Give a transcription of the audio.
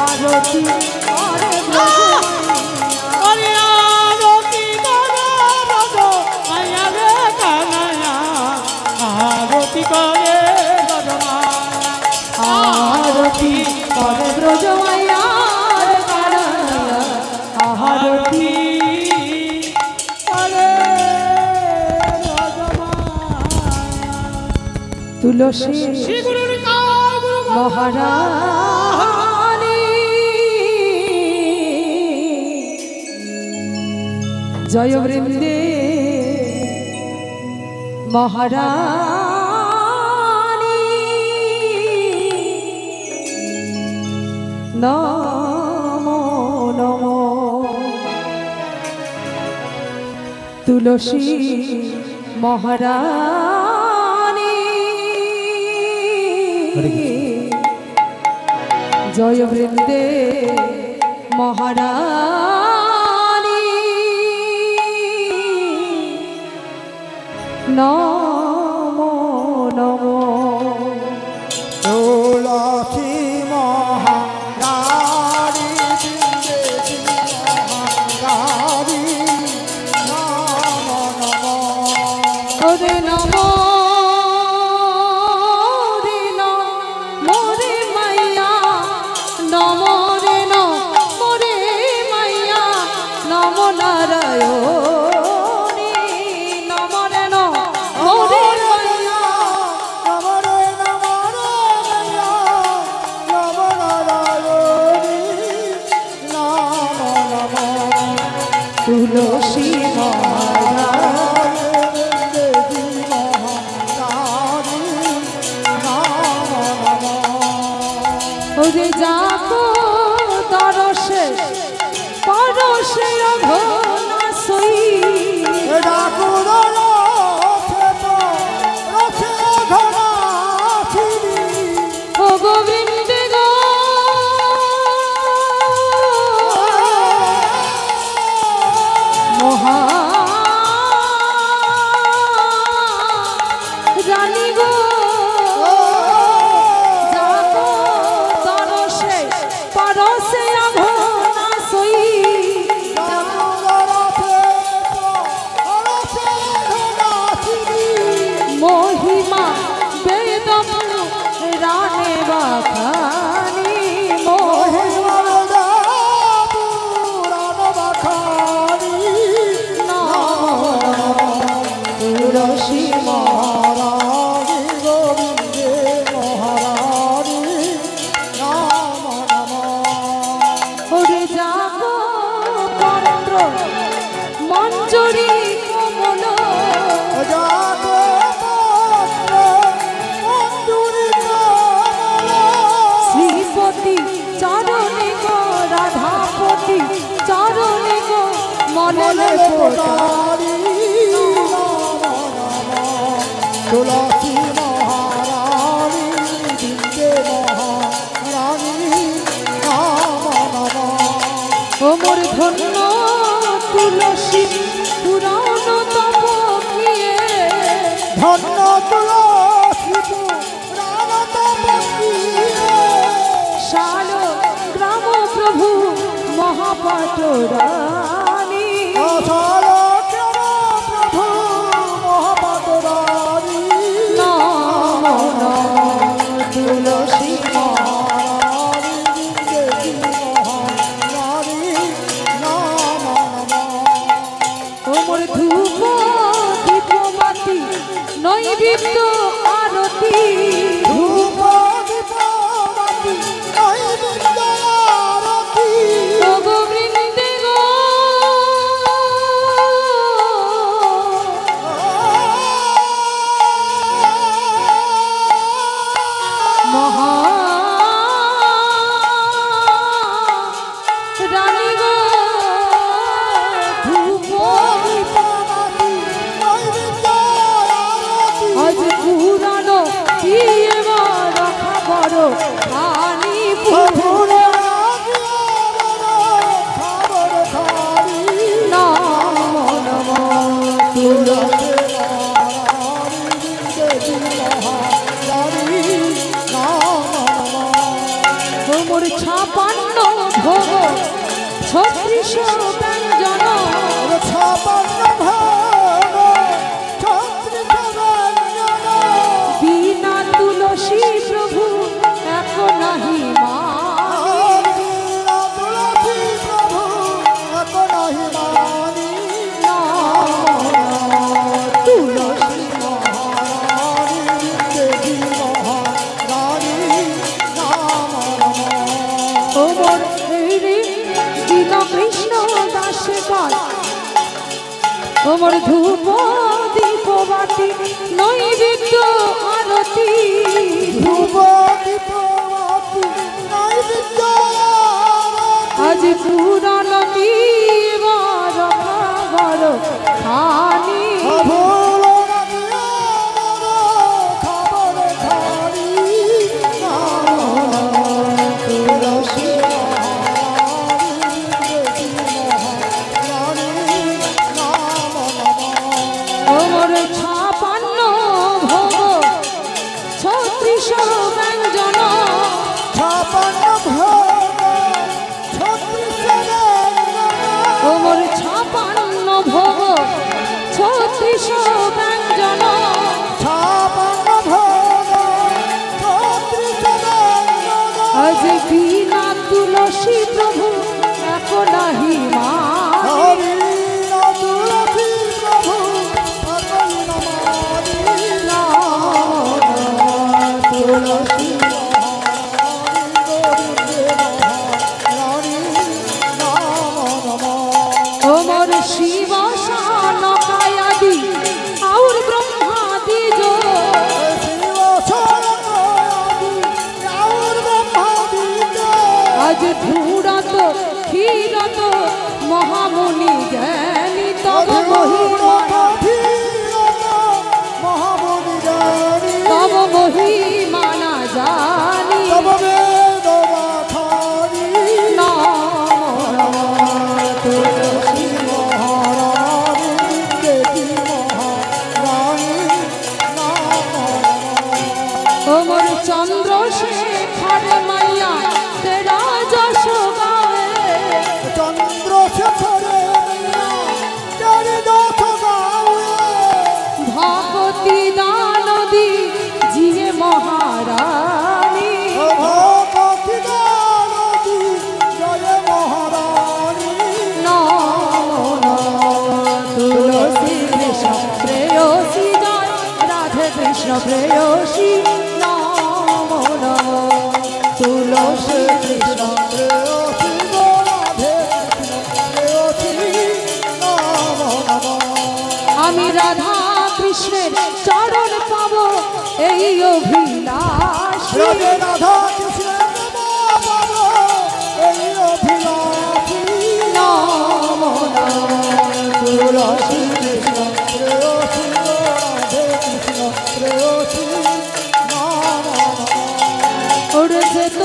আরতি করে ওরে আরতি করে ব্রজ মায়া রে কানায়া আরতি করে ব্রজ মায়া আরতি করে ব্রজ মায়ার কানায়া আরতি করে ব্রজ মায়া তুলসী শ্রী গুরুর মহারানী জয় বৃন্দে মহারানী নমো নমো তুলসী মহারানী জয় বৃন্দে মহারানী নমো নমো তুলসী মহারানী বৃন্দে মহারানী নমো নমো ওরে নমো রে নমো রে মাইয়া নমো রে নমো রে মাইয়া নমো নারায়ণী নমো রে নমো রে মাইয়া নমো রে নমো রে মাইয়া নমো নারায়ণী নমো নমো তুলসী মহারানী দেবী মহারানী নমো নমো ওরে যাকো তরসে পরশে অঘনা সই ডাকুর রথে তো রথে ঘোড়া ফিরি ও গোবিন্দে গো মহা রানী গো যাকো তরসে পরশে অঘনা সই মহিমা বেদম রানে বাখানি মহিমা তুলসী ওরে যাবো পত্র মঞ্জরি কমল শ্রীপতি চরণে গো রাধাপতি চরণে গো মনে তুলসী মহারানী বৃন্দে মহারানী নমো নমো ও মোর ধন্য তুলসী পুরাণ তপ কিয়ে ধন্য তুলসী পুরাণ তপ কিয়ে শাল গ্রাম প্রভু মহাপাটরানী অসার প্রভু মহাপাটরানী নমো নমো তুলসী মহারানী বৃন্দে মহারানী নমো নমো ও মোর ধূপ দীপবাতি নৈবেদ্য আরতি ধূপ দীপবাতি নৈবেদ্য আরতি ও গোবিন্দে গো মহা রানী গো ধূপ দীপবাতি নৈবেদ্য আরতি আজ ভোগ 36 ব্যঞ্জন ছাপান্ন ভোগ 36 ব্যঞ্জন বিনা তুলসী প্রভু এক নাহি মা ওমর ধূপ দীপ বাতি নৈবেদ্য আরতি ধূপ দীপ বাতি নৈবেদ্য আজ পুরাণ দিবার খাবার খানি ওমর 56 ভোগ 36 ব্যঞ্জন আজ বিনা তুলসী প্রভু এক নাহি মা ওমর শিব শানকায়াদি আর ব্রহ্মাদি যো আজ ধূরত ক্ষীরত মহামুনি জ্ঞানী তব মহিমা না জানি ওমর চন্দ্রশেখর মাইয়া তেরা যশ গায়ে ভগতি দানদি জিয়ে মহারানী তুলসী কৃষ্ণ প্রেয়সী জয় রাধে কৃষ্ণ প্রেয়সী নম নম তুলসী কৃষ্ণ আমি রাধা কৃষ্ণের চরণ পাব এই অভিলাষ নম তুলসী কৃষ্ণ উড়ছে